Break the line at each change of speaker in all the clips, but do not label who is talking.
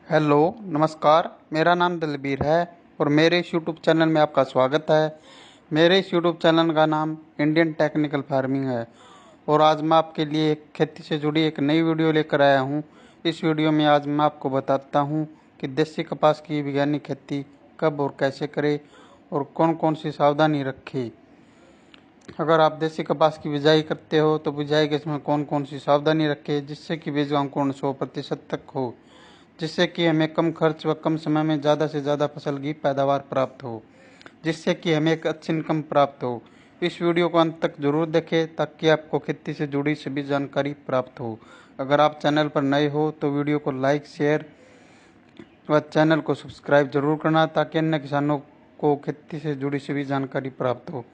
Hello, नमस्कार। मेरा नाम दलबीर है और मेरे इस यूट्यूब चैनल में आपका स्वागत है। मेरे इस यूट्यूब चैनल का नाम इंडियन टेक्निकल फार्मिंग है और आज मैं आपके लिए एक खेती से जुड़ी एक नई वीडियो लेकर आया हूं। इस वीडियो में आज मैं आपको बताता हूं कि देसी कपास की वैज्ञानिक खेती कब और कैसे करें और कौन कौन सी सावधानी रखें। अगर आप देसी कपास की बिजाई करते हो तो बिजाई के समय कौन कौन सी सावधानी रखें जिससे कि बीज अंकुरण 100% तक हो, जिससे कि हमें कम खर्च व कम समय में ज़्यादा से ज़्यादा फसल की पैदावार प्राप्त हो, जिससे कि हमें एक अच्छी इनकम प्राप्त हो। इस वीडियो को अंत तक जरूर देखें ताकि आपको खेती से जुड़ी सभी जानकारी प्राप्त हो। अगर आप चैनल पर नए हो तो वीडियो को लाइक, शेयर व चैनल को सब्सक्राइब जरूर करना ताकि अन्य किसानों को खेती से जुड़ी सभी जानकारी प्राप्त हो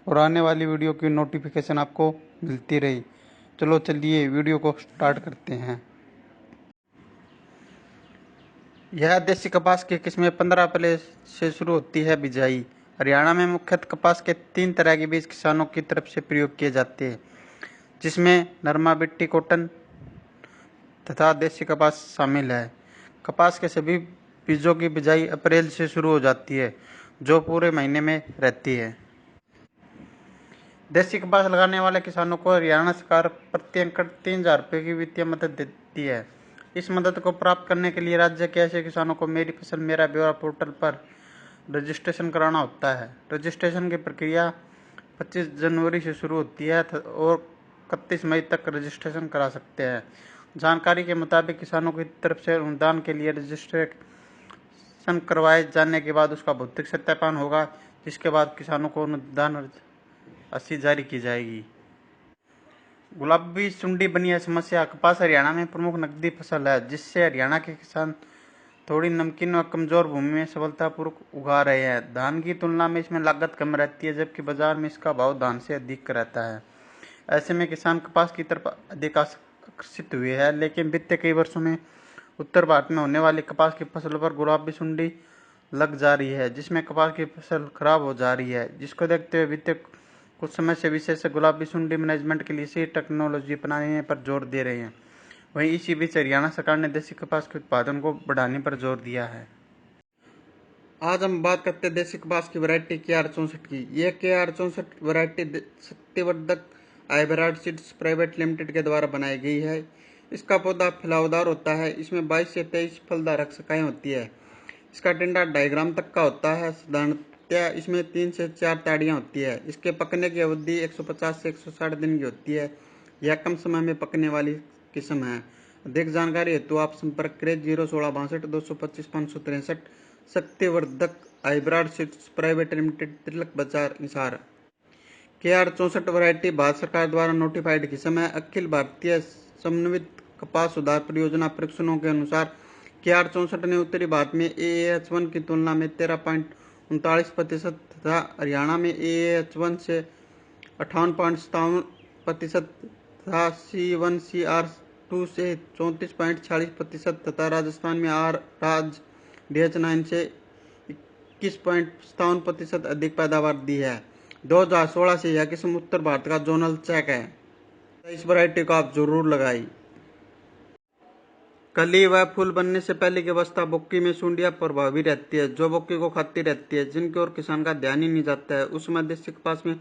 और आने वाली वीडियो की नोटिफिकेशन आपको मिलती रही। चलो चलिए वीडियो को स्टार्ट करते हैं। यह देसी कपास की किस्में 15 अप्रैल से शुरू होती है बिजाई। हरियाणा में मुख्यतः कपास के 3 तरह के बीज किसानों की तरफ से प्रयोग किए जाते हैं, जिसमें नरमा बिट्टी कॉटन तथा देसी कपास शामिल है। कपास के सभी बीजों की बिजाई अप्रैल से शुरू हो जाती है, जो पूरे महीने में रहती है। देसी कपास लगाने वाले किसानों को हरियाणा सरकार प्रति एकड़ 3,000 रुपये की वित्तीय मदद देती है। इस मदद को प्राप्त करने के लिए राज्य के ऐसे किसानों को मेरी फसल मेरा ब्यौरा पोर्टल पर रजिस्ट्रेशन कराना होता है। रजिस्ट्रेशन की प्रक्रिया 25 जनवरी से शुरू होती है और 31 मई तक रजिस्ट्रेशन करा सकते हैं। जानकारी के मुताबिक किसानों की तरफ से अनुदान के लिए रजिस्ट्रेशन करवाए जाने के बाद उसका भौतिक सत्यापन होगा, जिसके बाद किसानों को अनुदान राशि जारी की जाएगी। गुलाबी सुंडी बनी है समस्या। कपास हरियाणा में प्रमुख नकदी फसल है, जिससे हरियाणा के किसान थोड़ी नमकीन व कमजोर भूमि में सफलतापूर्वक उगा रहे हैं। धान की तुलना में इसमें लागत कम रहती है, जबकि बाजार में इसका भाव धान से अधिक रहता है। ऐसे में किसान कपास की तरफ अधिक आकर्षित हुए हैं, लेकिन बीते कई वर्षों में उत्तर भारत में होने वाली कपास की फसलों पर गुलाबी सुंडी लग जा रही है, जिसमें कपास की फसल खराब हो जा रही है। जिसको देखते हुए बीते कुछ समय से विशेषज्ञ गुलाबी सुंडी मैनेजमेंट के लिए सही टेक्नोलॉजी अपनाने पर जोर दे रहे हैं। वहीं इसी बीच हरियाणा सरकार ने देसी कपास के उत्पादन को बढ़ाने पर जोर दिया है। आज हम बात करते हैं देसी कपास की वैरायटी KR64 की। यह KR64 variety Satyavardhak hybrid seeds private limited के द्वारा बनाई गई है। इसका पौधा फैलावदार होता है। इसमें 22 से 23 फलदारक शाखाएं होती है। इसका टिंडा 2.5 ग्राम तक का होता है। साधारणतया इसमें 3 से 4 ताड़ियां होती है। इसके पकने की अवधि 150 से 160 दिन की होती है। यह कम समय में पकने वाली किस्म है। अधिक जानकारी हेतु आप संपर्क करें 01662 225 563। सत्यवर्धक हाइब्रिड सीड्स प्राइवेट लिमिटेड, तिलक बाजार, हिसार। KR64 वैरायटी भारत सरकार द्वारा नोटिफाइड किस्म है। अखिल भारतीय समन्वित कपास सुधार परियोजना परीक्षणों के अनुसार KR64 ने उत्तरी भारत में AAH1 की तुलना में 13.39% तथा हरियाणा में AAH1 से 58.57% तथा C1CR2 से 34.46% तथा राजस्थान में राज DH9 से 21.57% अधिक पैदावार दी है। 2016 से यह किस्म उत्तर भारत का जोनल चेक है। इस वैरायटी को आप जरूर लगाई। कली व फूल बनने से पहले की अवस्था बोक्की में सुंडियां प्रभावी रहती है, जो बोक्की को खाती रहती है, जिनकी ओर किसान का ध्यान ही नहीं जाता है। उस समय देसी कपास में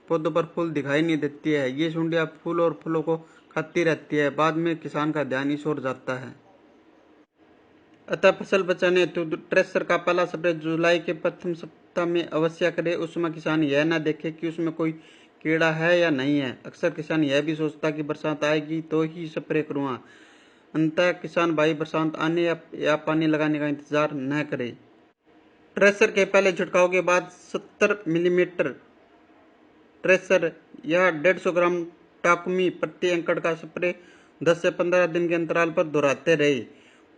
पौधों पर फूल दिखाई नहीं देती है। ये सुंडियां फूल और फलों को खाती रहती है। बाद में किसान का ध्यान इस ओर जाता है। अतः फसल बचाने हेतु ट्रेसर का पहला स्प्रे जुलाई के प्रथम सप्ताह में अवश्य करें। उस समय किसान यह न देखे कि उसमें कोई कीड़ा है या नहीं है। अक्सर किसान यह भी सोचता कि बरसात आएगी तो ही स्प्रे करूँगा। अंततः किसान भाई बरसात आने या पानी लगाने का इंतजार न करे। ट्रेसर के पहले छिड़काव के बाद 70 मिलीमीटर ट्रेसर या 150 ग्राम टाकुमी प्रति एकड़ का स्प्रे 10 से 15 दिन के अंतराल पर दोहराते रहे।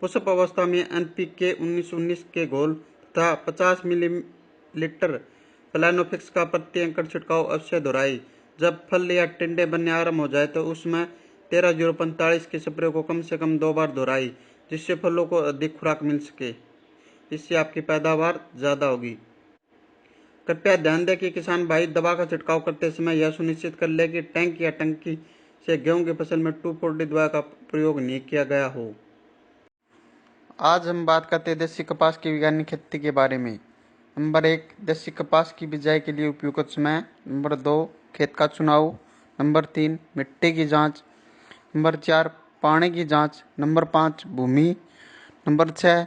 पुष्प अवस्था में NPK 19-19 के घोल तथा 50 मिलीलीटर प्लानोफिक्स का प्रति एकड़ छिड़काव अवश्य दोहराए। जब फल या टिंडे बनने आरंभ हो जाए तो उसमें 13-045 के स्प्रे को कम से कम 2 बार दोहराई, जिससे फलों को अधिक खुराक मिल सके। इससे आपकी पैदावार ज्यादा होगी। कृपया ध्यान दें कि किसान भाई दवा का छिड़काव करते समय यह सुनिश्चित कर ले कि टैंक या टंकी से गेहूं की फसल में 2,4-D दवा का प्रयोग नहीं किया गया हो। आज हम बात करते हैं देसी कपास की वैज्ञानिक खेती के बारे में। नंबर 1, देसी कपास की बिजाई के लिए उपयुक्त समय। नंबर 2, खेत का चुनाव। नंबर 3, मिट्टी की जांच। नंबर 4, पानी की जांच। नंबर 5, भूमि। नंबर 6,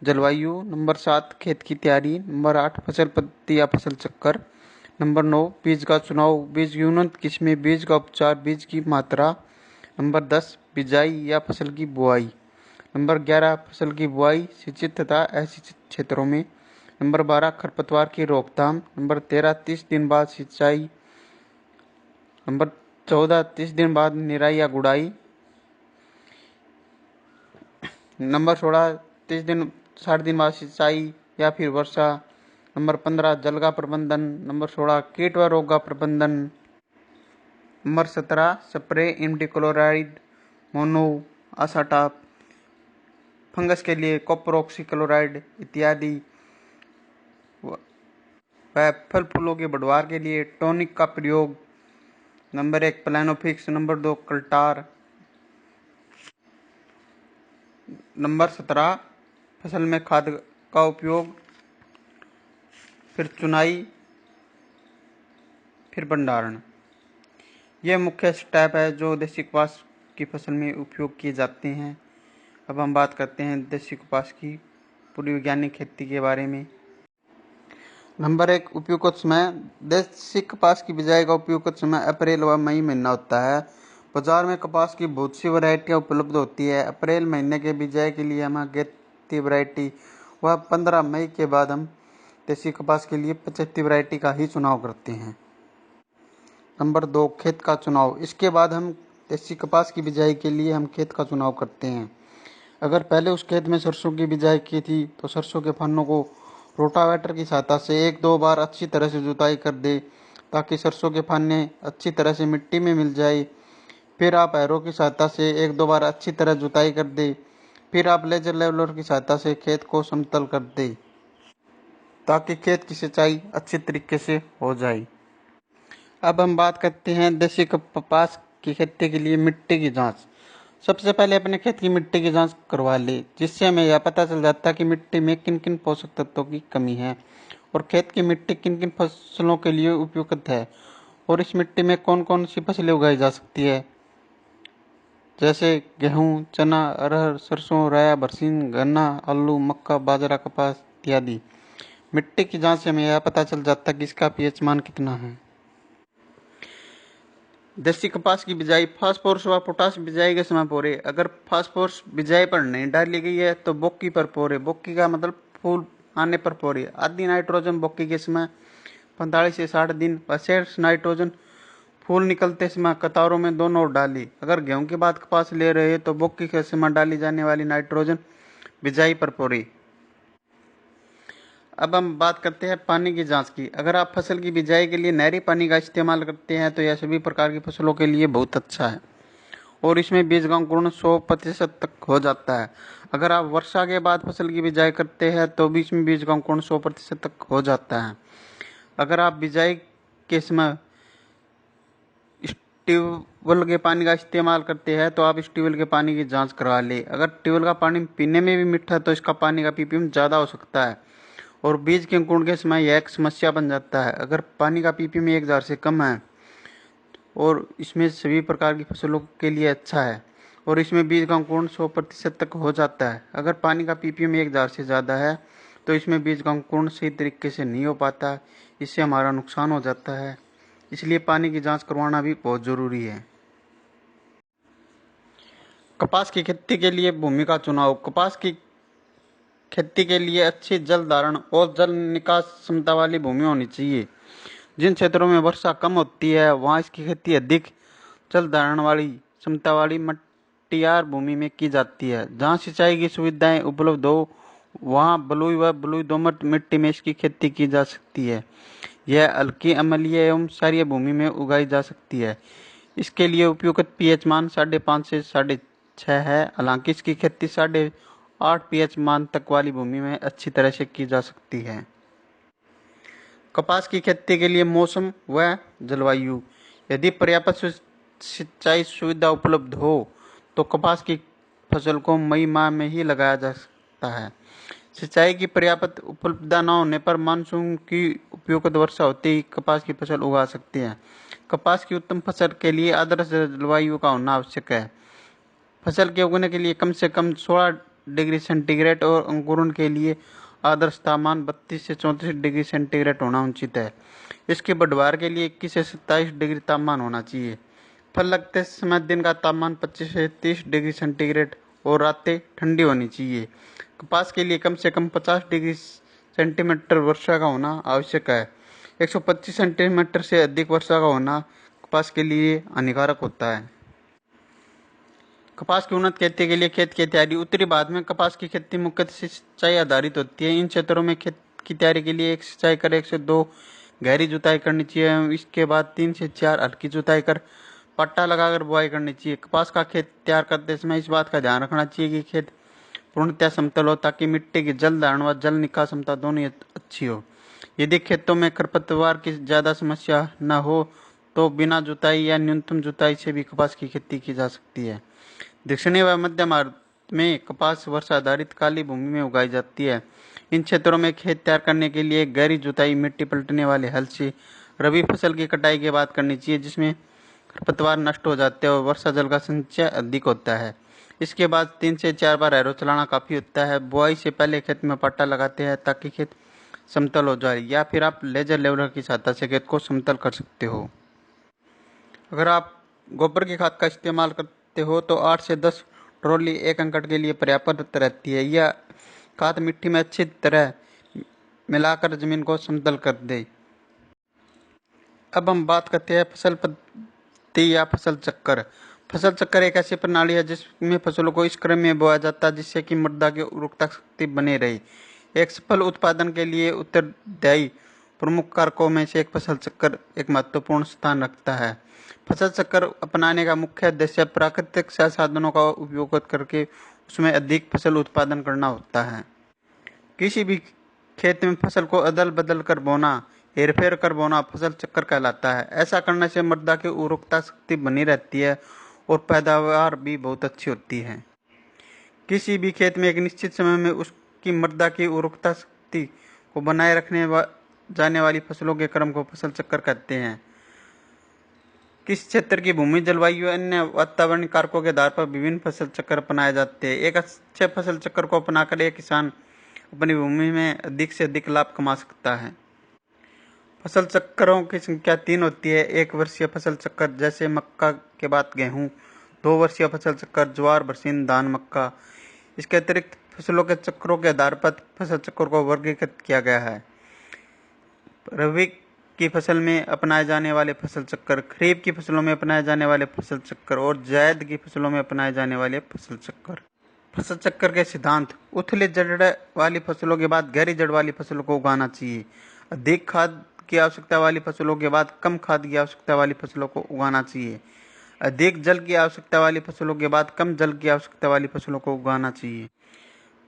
जलवायु। नंबर 7, खेत की तैयारी। नंबर 8, फसल पद्धति या फसल चक्कर। नंबर 9, बीज का चुनाव, बीज की उन्नत किस्में, बीज का उपचार, बीज की मात्रा। नंबर 10, बिजाई या फसल की बुआई। नंबर 11, फसल की बुआई सिंचित तथा असिंचित क्षेत्रों में। नंबर 12, खरपतवार की रोकथाम। नंबर 13, 30 दिन बाद सिंचाई। नंबर 14, 30 दिन बाद निराई या गुड़ाई। नंबर 16, 60 दिन बाद सिंचाई या फिर वर्षा। नंबर 15, जल का प्रबंधन। नंबर 16, कीट व रोग का प्रबंधन। नंबर 17, स्प्रे इमिडाक्लोप्रिड, मोनो असाटाप। फंगस के लिए कॉपर ऑक्सीक्लोराइड इत्यादि। वह फल फूलों के बढ़वार के लिए टॉनिक का प्रयोग। नंबर 1, प्लानोफिक्स। नंबर 2, कल्टार। नंबर 17, फसल में खाद का उपयोग, फिर चुनाई, फिर भंडारण। ये मुख्य स्टेप है जो देसी कपास की फसल में उपयोग किए जाते हैं। अब हम बात करते हैं देसी कपास की पूरी वैज्ञानिक खेती के बारे में। नंबर 1, उपयुक्त समय। देसी कपास की बिजाई का उपयुक्त समय अप्रैल व मई महीना होता है। बाजार में कपास की बहुत सी वैरायटियाँ उपलब्ध होती है। अप्रैल महीने के बिजाई के लिए हम अगेती वैरायटी व 15 मई के बाद हम देसी कपास के लिए 75 वैरायटी का ही चुनाव करते हैं। नंबर 2, खेत का चुनाव। इसके बाद हम देसी कपास की बिजाई के लिए हम खेत का चुनाव करते हैं। अगर पहले उस खेत में सरसों की बिजाई की थी तो सरसों के फन्नों को रोटावेटर की सहायता से 1-2 बार अच्छी तरह से जुताई कर दे ताकि सरसों के फन्ने अच्छी तरह से मिट्टी में मिल जाए। फिर आप हैरो की सहायता से 1-2 बार अच्छी तरह जुताई कर दे। फिर आप लेजर लेवलर की सहायता से खेत को समतल कर दे ताकि खेत की सिंचाई अच्छी तरीके से हो जाए। अब हम बात करते हैं देसी कपास की खेती के लिए मिट्टी की जांच। सबसे पहले अपने खेत की मिट्टी की जांच करवा ले, जिससे हमें यह पता चल जाता है कि मिट्टी में किन किन पोषक तत्वों की कमी है और खेत की मिट्टी किन किन फसलों के लिए उपयुक्त है और इस मिट्टी में कौन कौन सी फसलें उगाई जा सकती है, जैसे गेहूँ, चना, अरहर, सरसों, राया, बरसीन, गन्ना, आलू, मक्का, बाजरा, कपास इत्यादि। मिट्टी की जांच से हमें यह पता चल जाता है कि इसका पीएच मान कितना है। देसी कपास की बिजाई फास्फोरस व पोटाश बिजाई के समय पोरे। अगर फास्फोरस बिजाई पर नहीं डाली गई है तो बोक्की पर पोरे। बोक्की का मतलब फूल आने पर पोरे। आदि नाइट्रोजन बोक्की के समय 45 से 60 दिन व शेष नाइट्रोजन फूल निकलते समय कतारों में दोनों डाली। अगर गेहूं के बाद कपास ले रहे हैं तो बोक्की के समय डाली जाने वाली नाइट्रोजन बिजाई पर पोरे। अब हम बात करते हैं पानी की जांच की। अगर आप फसल की बिजाई के लिए नहरी पानी का इस्तेमाल करते हैं तो यह सभी प्रकार की फसलों के लिए बहुत अच्छा है और इसमें बीज का अंकुरण 100% तक हो जाता है। अगर आप वर्षा के बाद फसल की बिजाई करते हैं तो बीच में बीज का अंकुरण 100% तक हो जाता है। अगर आप बिजाई के समय ट्यूबवेल के पानी का इस्तेमाल करते हैं तो आप इस ट्यूबवेल के पानी की जांच करवा ले। अगर ट्यूबवेल का पानी पीने में भी मीठा तो इसका पानी का पीपीएम ज़्यादा हो सकता है और बीज के अंकुरण के समय यह एक समस्या बन जाता है। अगर पानी का पीपीएम 1000 से कम है और इसमें सभी प्रकार की फसलों के लिए अच्छा है और इसमें बीज का अंकुरण 100% तक हो जाता है। अगर पानी का पीपीएम 1000 से ज़्यादा है तो इसमें बीज का अंकुरण सही तरीके से नहीं हो पाता, इससे हमारा नुकसान हो जाता है। इसलिए पानी की जांच करवाना भी बहुत ज़रूरी है। कपास की खेती के लिए भूमि का चुनाव। कपास की खेती के लिए अच्छी जल धारण और जल निकास क्षमता वाली भूमि होनी चाहिए। जिन क्षेत्रों में वर्षा कम होती है वहाँ इसकी खेती अधिक जल धारण वाली क्षमता वाली मटियार भूमि में की जाती है। जहाँ सिंचाई की सुविधाएं उपलब्ध हो वहाँ बलुई व बलुई दोमट मिट्टी में इसकी खेती की जा सकती है। यह हल्की अम्लीय एवं क्षारीय भूमि में उगाई जा सकती है। इसके लिए उपयुक्त पीएच मान 5.5 से 6.5 है। हालांकि इसकी खेती 8.5 पीएच मान तक वाली भूमि में अच्छी तरह से की जा सकती है। कपास की खेती के लिए मौसम व जलवायु। यदि पर्याप्त सिंचाई सुविधा उपलब्ध हो तो कपास की फसल को मई माह में ही लगाया जा सकता सकता है। सिंचाई की पर्याप्त उपलब्धता न होने पर मानसून की उपयुक्त वर्षा होते ही कपास की फसल उगा सकते हैं। कपास की उत्तम फसल के लिए आदर्श जलवायु का होना आवश्यक है। फसल के उगने के लिए कम से कम 16 डिग्री सेंटीग्रेड और अंकुरण के लिए आदर्श तापमान 32 से 34 डिग्री सेंटीग्रेड होना उचित है। इसके बढ़वार के लिए 21 से 27 डिग्री तापमान होना चाहिए। फल लगते समय दिन का तापमान 25 से 30 डिग्री सेंटीग्रेड और रातें ठंडी होनी चाहिए। कपास के लिए कम से कम 50 डिग्री सेंटीमीटर वर्षा का होना आवश्यक है। 125 सेंटीमीटर से अधिक वर्षा का होना कपास के लिए हानिकारक होता है। कपास की उन्नत खेती के लिए खेत की तैयारी। उत्तरी भारत में कपास की खेती मुख्यतः सिंचाई आधारित होती है। इन क्षेत्रों में खेत की तैयारी के लिए 1 सिंचाई कर 1 से 2 गहरी जुताई करनी चाहिए। इसके बाद 3 से 4 हल्की जुताई कर पट्टा लगाकर बुआई करनी चाहिए। कपास का खेत तैयार करते समय इस बात का ध्यान रखना चाहिए कि खेत पूर्णतः समतल हो ताकि मिट्टी की जल धारण व जल निकास क्षमता दोनों अच्छी हो। यदि खेतों में खरपतवार की ज्यादा समस्या न हो तो बिना जुताई या न्यूनतम जुताई से भी कपास की खेती की जा सकती है। दक्षिणी व मध्य भारत में कपास वर्षा आधारित काली भूमि में उगाई जाती है। इन क्षेत्रों में खेत तैयार करने के लिए गहरी जुताई मिट्टी पलटने वाले हल से रबी फसल की कटाई के बाद करनी चाहिए, जिसमें खरपतवार नष्ट हो जाते हैं और वर्षा जल का संचय अधिक होता है। इसके बाद 3 से 4 बार हैरो चलाना काफ़ी होता है। बुआई से पहले खेत में पट्टा लगाते हैं ताकि खेत समतल हो जाए, या फिर आप लेजर लेवलर की सहायता से खेत को समतल कर सकते हो। अगर आप गोबर की खाद का इस्तेमाल करते हो तो 8 से 10 ट्रॉली 1 एकड़ के लिए पर्याप्त रहती है। यह खाद मिट्टी में अच्छी तरह मिलाकर जमीन को समतल कर दे। अब हम बात करते हैं फसल पद्धति या फसल चक्कर। फसल चक्कर एक ऐसी प्रणाली है जिसमें फसलों को इस क्रम में बोया जाता है जिससे कि मृदा की उर्वरता शक्ति बनी रहे। एक सफल उत्पादन के लिए उत्तरदायी प्रमुख कारकों में से एक फसल चक्कर एक महत्वपूर्ण स्थान रखता है। फसल चक्कर अपनाने का मुख्य उद्देश्य प्राकृतिक संसाधनों का उपयोग करके उसमें अधिक फसल उत्पादन करना होता है। किसी भी खेत में फसल को अदल बदल कर बोना, हेरफेर कर बोना फसल चक्कर कहलाता है। ऐसा करने से मृदा की उर्वरता शक्ति बनी रहती है और पैदावार भी बहुत अच्छी होती है। किसी भी खेत में एक निश्चित समय में उसकी मृदा की उर्वरता शक्ति को बनाए रखने जाने वाली फसलों के क्रम को फसल चक्कर कहते हैं। किस क्षेत्र की भूमि, जलवायु, अन्य वातावरणीय कारकों के आधार पर विभिन्न फसल चक्कर अपनाए जाते हैं। एक अच्छे फसल चक्कर को अपनाकर एक किसान अपनी भूमि में अधिक से अधिक लाभ कमा सकता है। फसल चक्करों की संख्या 3 होती है। 1 वर्षीय फसल चक्कर जैसे मक्का के बाद गेहूं। 2 वर्षीय फसल चक्कर ज्वार, बरसीन, धान, मक्का। इसके अतिरिक्त फसलों के चक्रों के आधार पर फसल चक्र को वर्गीकृत किया गया है। रबी की फसल में अपनाए जाने वाले फसल चक्कर, खरीफ की फसलों में अपनाए जाने वाले फसल चक्कर और जायद की फसलों में अपनाए जाने वाले फसल चक्कर। फसल चक्कर के सिद्धांत। उथली जड़ वाली फसलों के बाद गहरी जड़ वाली फसलों को उगाना चाहिए। अधिक खाद की आवश्यकता वाली फसलों के बाद कम खाद की आवश्यकता वाली फसलों को उगाना चाहिए। अधिक जल की आवश्यकता वाली फसलों के बाद कम जल की आवश्यकता वाली फसलों को उगाना चाहिए।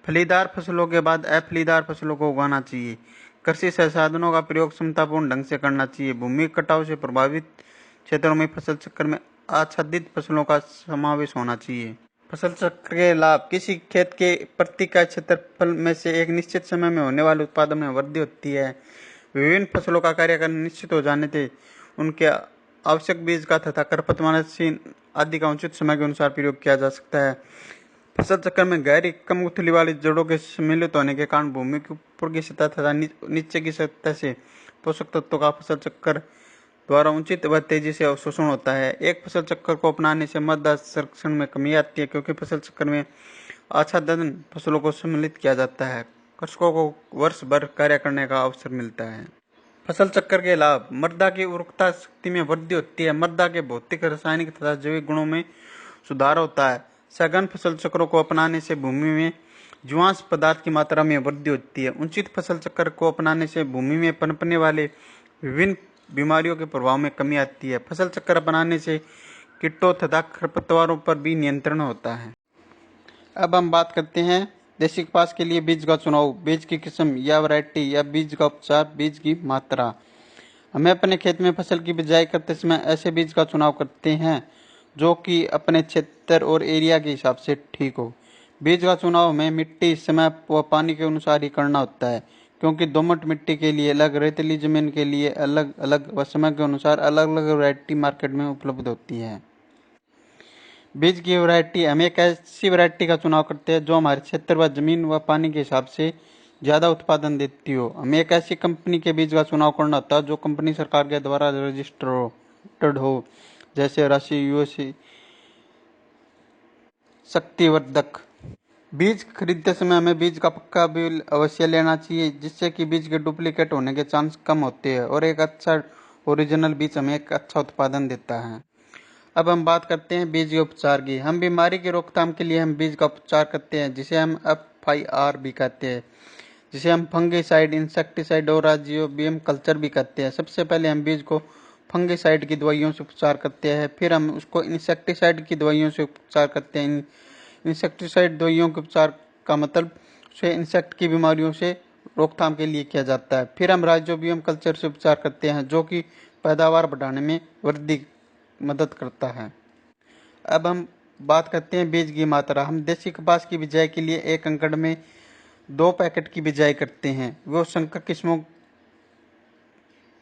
फलीदार फसलों के बाद अफलीदार फसलों को उगाना चाहिए। कृषि संसाधनों का प्रयोग क्षमतापूर्ण ढंग से करना चाहिए। भूमि कटाव से प्रभावित क्षेत्रों में फसल चक्र में आच्छादित फसलों का समावेश होना चाहिए। फसल चक्र के लाभ। किसी खेत के प्रति इकाई क्षेत्रफल में से एक निश्चित समय में होने वाले उत्पादन में वृद्धि होती है। विभिन्न फसलों का कार्य करना निश्चित हो जाने से उनके आवश्यक बीज का तथा खरपतवारनाशी आदि का उचित समय के अनुसार प्रयोग किया जा सकता है। फसल चक्र में गहरी कम उथली वाली जड़ों के सम्मिलित होने के कारण भूमि के ऊपर की सतह तथा नीचे की सतह से पोषक तत्वों का फसल चक्र द्वारा उचित व तेजी से अवशोषण होता है। एक फसल चक्र को अपनाने से मृदा संरक्षण में कमी आती है क्योंकि फसल चक्र में आच्छादन फसलों को सम्मिलित किया जाता है। कृषकों को वर्ष भर कार्य करने का अवसर मिलता है। फसल चक्र के लाभ। मृदा की उर्वरता शक्ति में वृद्धि होती है। मृदा के भौतिक, रासायनिक तथा जैविक गुणों में सुधार होता है। सघन फसल चक्रों को अपनाने से भूमि में जीवांश पदार्थ की मात्रा में वृद्धि होती है। उचित फसल चक्र को अपनाने से भूमि में पनपने वाले विभिन्न बीमारियों के प्रभाव में कमी आती है। फसल चक्र अपनाने से कीटों तथा खरपतवारों पर भी नियंत्रण होता है। अब हम बात करते हैं देसी कपास के लिए बीज का चुनाव, बीज की किस्म या वैरायटी या बीज का उपचार, बीज की मात्रा। हमें अपने खेत में फसल की बिजाई करते समय ऐसे बीज का चुनाव करते हैं जो कि अपने क्षेत्र और एरिया के हिसाब से ठीक हो। बीज का चुनाव में मिट्टी, समय व पानी के अनुसार ही करना होता है, क्योंकि दोमट मिट्टी के लिए अलग, रेतीली जमीन के लिए अलग अलग व समय के अनुसार अलग अलग वैरायटी मार्केट में उपलब्ध होती है। बीज की वैरायटी, हम एक ऐसी वैरायटी का चुनाव करते हैं जो हमारे क्षेत्र व जमीन व पानी के हिसाब से ज़्यादा उत्पादन देती हो। हमें एक ऐसी कंपनी के बीज का चुनाव करना होता है जो कंपनी सरकार के द्वारा रजिस्टर्ड हो, जैसे राशि, यूएससी, शक्तिवर्धक। बीज खरीदते समय हमें बीज का पक्का बिल अवश्य लेना चाहिए, जिससे कि बीज के डुप्लीकेट होने के चांस कम होते हैं और एक अच्छा ओरिजिनल बीज हमें एक अच्छा उत्पादन देता है। अब हम बात करते हैं बीज के उपचार की। हम बीमारी की रोकथाम के लिए हम बीज का उपचार करते हैं, जिसे हम FIR भी कहते हैं, जिसे हम फंगिसाइड, इंसेक्टिसाइड और राइजोबियम कल्चर भी कहते हैं। सबसे पहले हम बीज को फंगिसाइड की दवाइयों से उपचार करते हैं, फिर हम उसको इंसेक्टिसाइड की दवाइयों से उपचार करते हैं। इंसेक्टिसाइड दवाइयों के उपचार का मतलब उसे इंसेक्ट की बीमारियों से रोकथाम के लिए किया जाता है। फिर हम राइजोबियम कल्चर से उपचार करते हैं, जो कि पैदावार बढ़ाने में वृद्धि मदद करता है। अब हम बात करते हैं बीज की मात्रा। हम देसी कपास की बिजाई के लिए 1 एकड़ में 2 पैकेट की बिजाई करते हैं। वो संकर किस्मों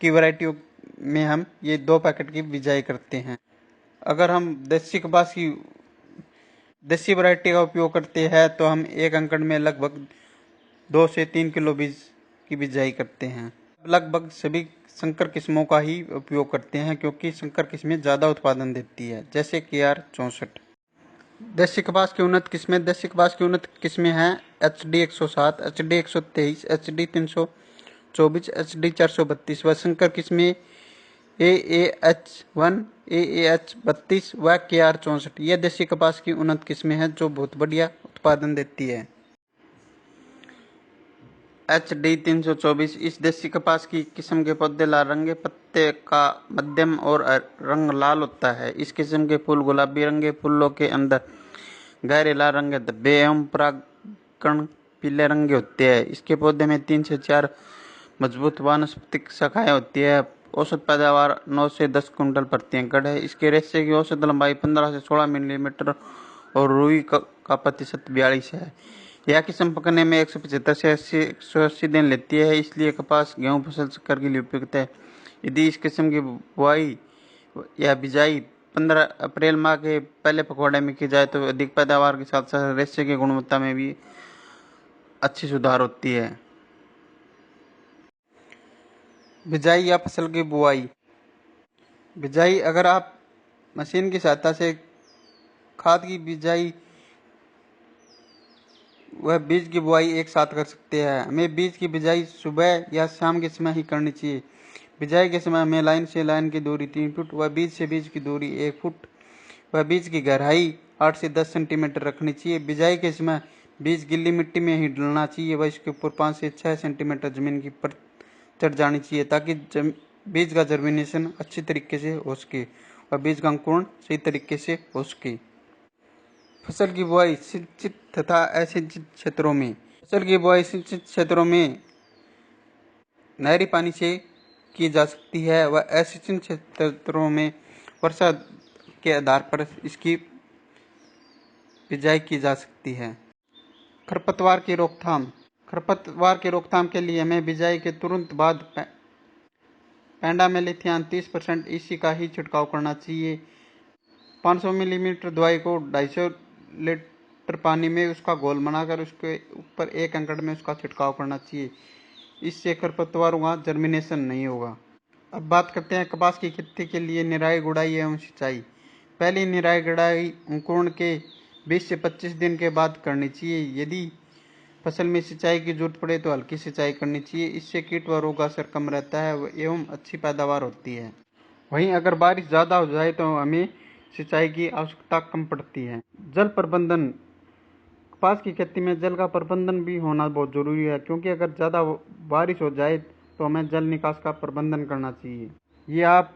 की वैरायटियों में हम ये 2 पैकेट की बिजाई करते हैं। अगर हम देसी वैरायटी का उपयोग करते हैं तो हम 1 एकड़ में लगभग 2 से 3 किलो बीज की बिजाई करते हैं। लगभग सभी संकर किस्मों का ही उपयोग करते हैं, क्योंकि संकर किस्में ज़्यादा उत्पादन देती है, जैसे KR 64। देसी कपास की उन्नत किस्में हैं HD 107, HD 123, HD 324, HD 432 व संकर किस्में AAH1, AAH 32 व KR 64। यह देसी कपास की उन्नत किस्में हैं जो बहुत बढ़िया उत्पादन देती है। HD 324 इस देसी कपास की किस्म के पौधे लाल रंग के पत्ते का मध्यम और रंग लाल होता है। इस किस्म के फूल गुलाबी रंग के फूलों के अंदर गहरे लाल रंग के धब्बे एवं परागकण पीले रंग के होते हैं। इसके पौधे में 3 से 4 मजबूत वानस्पतिक शाखाएं होती है। औसत पैदावार 9 से 10 कुंटल प्रति एकड़ है। इसके रेशे की औसत लंबाई 15 से 16 मिलीमीटर और रुई का प्रतिशत 42 है। यह किस्म पकने में 175 से 180 दिन लेती है, इसलिए कपास, गेहूं फसल चक्कर के लिए उपयुक्त है। यदि इस किस्म की बुआई या बिजाई 15 अप्रैल माह के पहले पखवाड़े में की जाए तो अधिक पैदावार के साथ साथ रेशे की गुणवत्ता में भी अच्छी सुधार होती है। बिजाई या फसल की बुआई। बिजाई, अगर आप मशीन की सहायता से खाद की बिजाई वह बीज की बुआई एक साथ कर सकते हैं। हमें बीज की बिजाई सुबह या शाम के समय ही करनी चाहिए। बिजाई के समय हमें लाइन से लाइन की दूरी 3 फुट व बीज से बीज की दूरी 1 फुट व बीज की गहराई 8 से 10 सेंटीमीटर रखनी चाहिए। बिजाई के समय बीज गिल्ली मिट्टी में ही डलना चाहिए व इसके ऊपर 5 से 6 सेंटीमीटर जमीन की परत चढ़ जानी चाहिए, ताकि बीज का जर्मिनेशन अच्छी तरीके से हो सके और बीज का अंकुरण सही तरीके से हो सके। फसल की बुआई सिंचित तथा असिंचित क्षेत्रों में। फसल की बुआई सिंचित क्षेत्रों में नहरी पानी से की जा सकती है व असिंचित क्षेत्रों में वर्षा के आधार पर इसकी बिजाई की जा सकती है। खरपतवार की रोकथाम। खरपतवार की रोकथाम के लिए हमें बिजाई के तुरंत बाद पेंडामेलिथियान 30% EC का ही छिड़काव करना चाहिए। 500 मिलीमीटर दवाई को 250 लीटर पानी में उसका घोल बनाकर उसके ऊपर 1 एकड़ में उसका छिड़काव करना चाहिए। इससे खरपतवारों का जर्मिनेशन नहीं होगा। अब बात करते हैं कपास की खेती के लिए निराई गुड़ाई एवं सिंचाई। पहली निराई गुड़ाई अंकुरण के 20 से 25 दिन के बाद करनी चाहिए। यदि फसल में सिंचाई की जरूरत पड़े तो हल्की सिंचाई करनी चाहिए। इससे कीट व रोग असर कम रहता है एवं अच्छी पैदावार होती है। वहीं अगर बारिश ज़्यादा हो जाए तो हमें सिंचाई की आवश्यकता कम पड़ती है। जल प्रबंधन। कपास की खेती में जल का प्रबंधन भी होना बहुत ज़रूरी है, क्योंकि अगर ज़्यादा बारिश हो जाए तो हमें जल निकास का प्रबंधन करना चाहिए। ये आप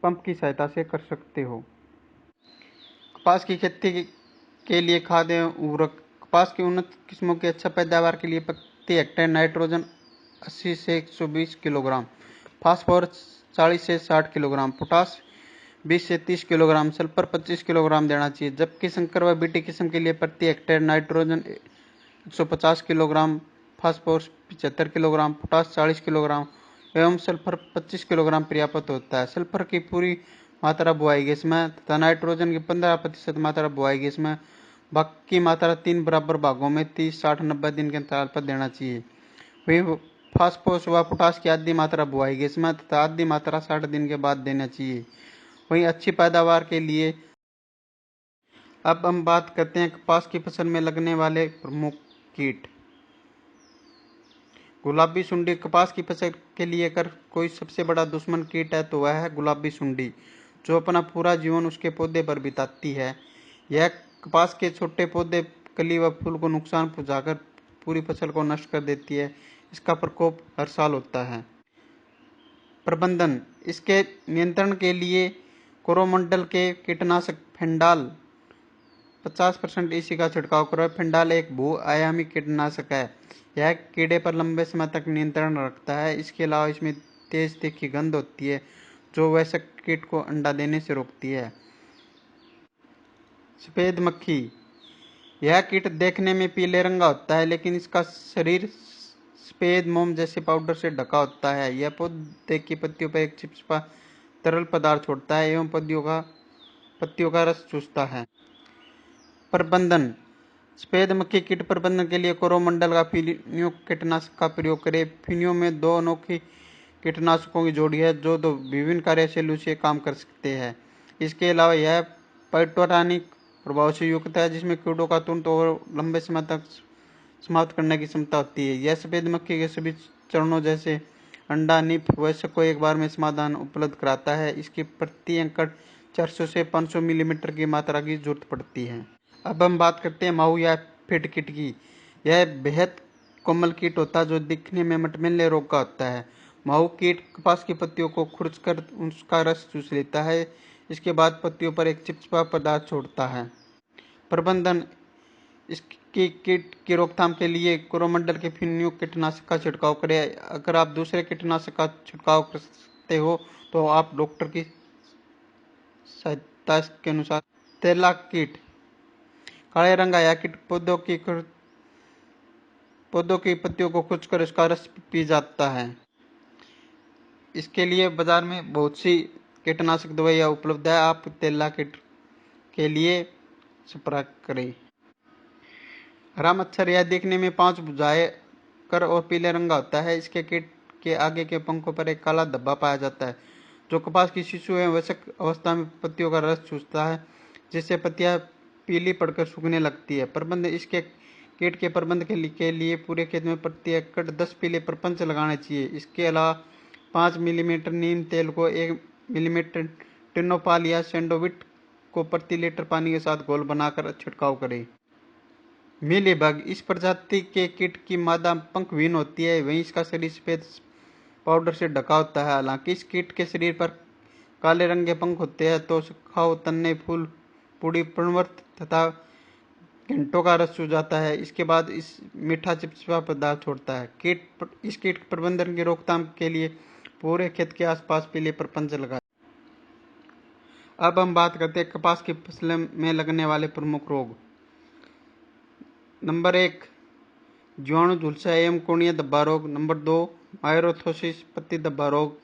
पंप की सहायता से कर सकते हो। कपास की खेती के लिए खाद एवं उर्वरक। कपास की उन्नत किस्मों की अच्छा पैदावार के लिए प्रति हेक्टेयर नाइट्रोजन 80 से 120 किलोग्राम, फास्फोरस 40 से 60 किलोग्राम, पोटाश 20 से 30 किलोग्राम, सल्फर 25 किलोग्राम देना चाहिए, जबकि संकर व बीटी किस्म के लिए प्रति hectare nitrogen 150 kilogram, phosphorus 75 kilogram, potash 40 kilogram एवं सल्फर 25 किलोग्राम पर्याप्त होता है। सल्फर की पूरी मात्रा बुआई गैस में तथा नाइट्रोजन की 15% मात्रा बुआई गैस में, बाकी मात्रा 3 बराबर भागों में 30, 60, 90 दिन के अंतराल पर देना चाहिए। वही फास्फोरस व पोटास की आधी मात्रा बुआई गैस में तथा आधी मात्रा 60 दिन के बाद देना चाहिए। वहीं अच्छी पैदावार के लिए अब हम बात करते हैं कपास की फसल में लगने वाले प्रमुख कीट। गुलाबी सुंडी कपास की फसल के लिए अगर कोई सबसे बड़ा दुश्मन कीट है तो वह है गुलाबी सुंडी, जो अपना पूरा जीवन उसके पौधे पर बिताती है। यह कपास के छोटे पौधे, कली व फूल को नुकसान पहुंचाकर पूरी फसल को नष्ट कर देती है। इसका प्रकोप हर साल होता है। प्रबंधन: इसके नियंत्रण के लिए कोरोमंडल के कीटनाशक फेंडाल 50% ईसी का छिड़काव करें। फेंडाल एक बहुआयामी कीटनाशक है। यह कीड़े पर लंबे समय तक नियंत्रण रखता है। इसके अलावा इसमें तेज तीखी गंध होती है जो वयस्क कीट को अंडा देने से रोकती है। सफेद मक्खी: यह कीट देखने में पीले रंग का होता है, लेकिन इसका शरीर सफेद मोम जैसे पाउडर से ढका होता है। यह पौधे की पत्तियों पर एक चिपचिपा तरल पदार्थ छोड़ता है एवं पत्तियों का रस चूसता है। प्रबंधन: सफेद मक्खी कीट प्रबंधन के लिए कोरोमंडल का फिनियो कीटनाशक का प्रयोग करें। फिनियो में 2 अनोखी कीटनाशकों की जोड़ी है जो 2 विभिन्न कार्यशैलियों से काम कर सकते हैं। इसके अलावा यह पाइटोरानिक प्रभाव से युक्त है, जिसमें कीड़ों का तुरंत और लंबे समय तक समाप्त करने की क्षमता होती है। यह सफेद मक्खी के सभी चरणों जैसे अंडा, निप, वयस्क को एक बार में समाधान उपलब्ध कराता है। इसकी प्रति एकड़ 400 से 500 मिलीमीटर की मात्रा की जरूरत पड़ती है। अब हम बात करते हैं माहू या फिट कीट की। यह बेहद कोमल कीट होता है जो दिखने में मटमैले रोग का होता है। माहू कीट कपास की पत्तियों को खुरचकर उसका रस चूस लेता है। इसके बाद पत्तियों पर एक चिपचिपा पदार्थ छोड़ता है। प्रबंधन: इसकी कीट की रोकथाम के लिए कोरोमंडल के फिनियो कीटनाशक का छिड़काव करें। अगर आप दूसरे कीटनाशक का छिड़काव कर सकते हो तो आप डॉक्टर की सहायता के अनुसार। तेला कीट: काले रंग का यह कीट पौधों की पत्तियों को खुरचकर उसका रस पी जाता है। इसके लिए बाजार में बहुत सी कीटनाशक दवाइयाँ उपलब्ध है। आप तेला कीट के लिए संपर्क करें। हरा मच्छर: यह देखने में 5 भुजाएं कर और पीले रंग का होता है। इसके कीट के आगे के पंखों पर एक काला धब्बा पाया जाता है जो कपास की शिशु एवं वयस्क अवस्था में पत्तियों का रस चूसता है, जिससे पत्तियां पीली पड़कर सूखने लगती है। प्रबंध: इसके कीट के प्रबंध के लिए पूरे खेत में प्रति एकड़ 10 पीले प्रपंच लगाने चाहिए। इसके अलावा 5 मिलीमीटर नीम तेल को 1 मिलीमीटर टिनोपाल या सैंडोविट को प्रति लीटर पानी के साथ घोल बनाकर छिड़काव करें। मीलीबग: इस प्रजाति के कीट की मादा पंखविहीन होती है, वहीं इसका शरीर सफेद पाउडर से ढका होता है। हालांकि इस कीट के शरीर पर काले रंग के पंख होते हैं तो सुखाव, तन्ने, फूल, पूरी, पर्णवर्त तथा घंटों का रस चूस जाता है। इसके बाद इस मीठा चिपचिपा पदार्थ छोड़ता है। इस कीट प्रबंधन की रोकथाम के लिए पूरे खेत के आसपास पीले प्रपंच लगाएं। अब हम बात करते हैं कपास की फसल में लगने वाले प्रमुख रोग। नंबर 1 जीवाणु झुलसा एवं कोणीय धब्बा रोग। नंबर 2 मायरोथोसिस पत्ती धब्बा रोग।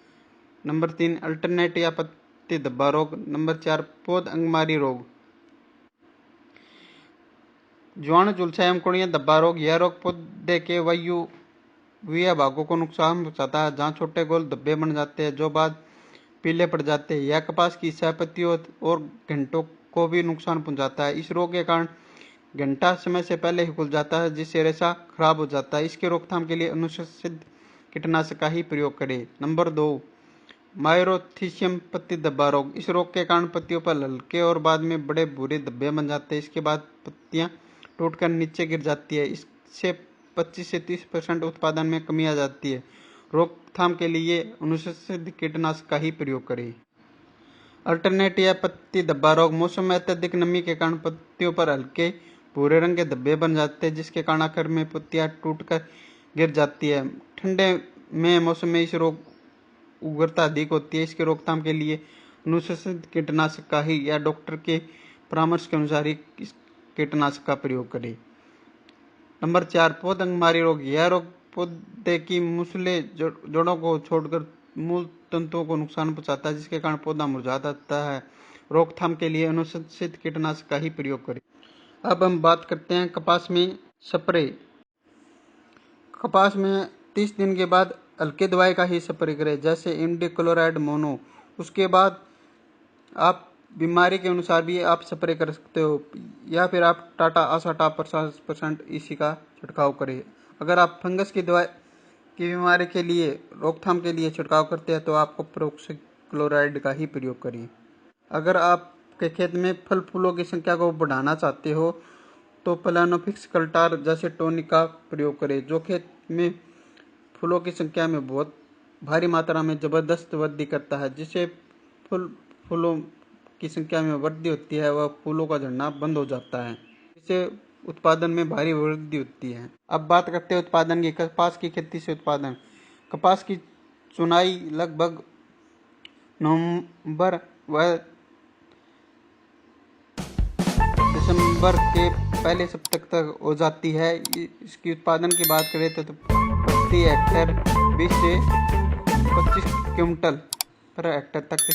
नंबर 3 अल्टरनेट या पत्ती धब्बा रोग। नंबर 4 पौध अंगमारी रोग। जीवाणु झुलसा एवं कोणीय धब्बा रोग: यह रोग पौधे के वायवीय भागों को नुकसान पहुंचाता है, जहां छोटे गोल धब्बे बन जाते हैं जो बाद पीले पड़ जाते हैं। यह कपास की सहपत्तियों और घंटों को भी नुकसान पहुंचाता है। इस रोग के कारण घंटा समय से पहले ही खुल जाता है, जिससे रेशा खराब हो जाता है। इसके रोकथाम के लिए अनुशंसित कीटनाशक का ही प्रयोग करें। नंबर 2 मायरोथिसियम पत्ती धब्बा रोग: इस रोग के कारण पत्तियों पर हल्के और बाद में बड़े भूरे धब्बे बन जाते हैं। इसके बाद पत्तियां टूटकर नीचे गिर जाती है। इससे 25 से 30% उत्पादन में कमी आ जाती है। रोकथाम के लिए अनुशंसित कीटनाशक का ही प्रयोग करें। अल्टरनेट या पत्ती धब्बा रोग: मौसम में अत्यधिक नमी के कारण पत्तियों पर हल्के भूरे रंग के धब्बे बन जाते हैं, जिसके कारण आखिर में पत्तियां टूटकर गिर जाती है। ठंडे में मौसम में इस रोग उग्रता अधिक होती है। इसके रोकथाम के लिए अनुशंसित कीटनाशक का ही या डॉक्टर के परामर्श के अनुसार ही इस कीटनाशक का प्रयोग करें। नंबर 4, पौधंगमारी रोग। यह रोग पौधे की मूसले जड़ों को छोड़कर मूल तंतुओं को नुकसान पहुंचाता है, जिसके कारण पौधा मुरझा जाता है। रोकथाम के लिए अनुशंसित कीटनाशक का ही प्रयोग करें। अब हम बात करते हैं कपास में स्प्रे। कपास में 30 दिन के बाद हल्के दवाई का ही स्प्रे करें, जैसे इमिडाक्लोप्रिड मोनो। उसके बाद आप बीमारी के अनुसार भी आप स्प्रे कर सकते हो, या फिर आप टाटा आसाटा 50% इसी का छिड़काव करें। अगर आप फंगस की दवाई की बीमारी के लिए रोकथाम के लिए छिड़काव करते हैं तो आपको प्रोक्सीक्लोराइड का ही प्रयोग करें। अगर आपके खेत में फल फूलों की संख्या को बढ़ाना चाहते हो तो प्लानोफिक्स कल्टार जैसे टॉनिक का प्रयोग करें, जो खेत में फूलों की संख्या में बहुत भारी मात्रा में जबरदस्त वृद्धि करता है, जिससे फूलों की संख्या में वृद्धि होती है, वह फूलों का झड़ना बंद हो जाता है, जिससे उत्पादन में भारी वृद्धि होती है। अब बात करते हैं उत्पादन की। कपास की खेती से उत्पादन। कपास की चुनाई लगभग नवंबर व दिसंबर के पहले सप्ताह तक हो जाती है। इसकी उत्पादन की बात करें तो प्रति हेक्टेयर 20 से 25 क्विंटल पर हेक्टेयर तक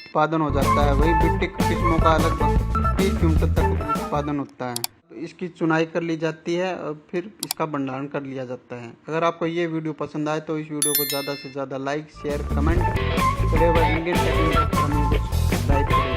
उत्पादन हो जाता है। वहीं बीटी किस्मों का लगभग 30 क्विंटल तक उत्पादन होता है। इसकी चुनाई कर ली जाती है और फिर इसका भंडारण कर लिया जाता है। अगर आपको ये वीडियो पसंद आए तो इस वीडियो को ज़्यादा से ज़्यादा लाइक, शेयर, कमेंट करें व इंडियन टेक्निकल चैनल को सब्सक्राइब करें।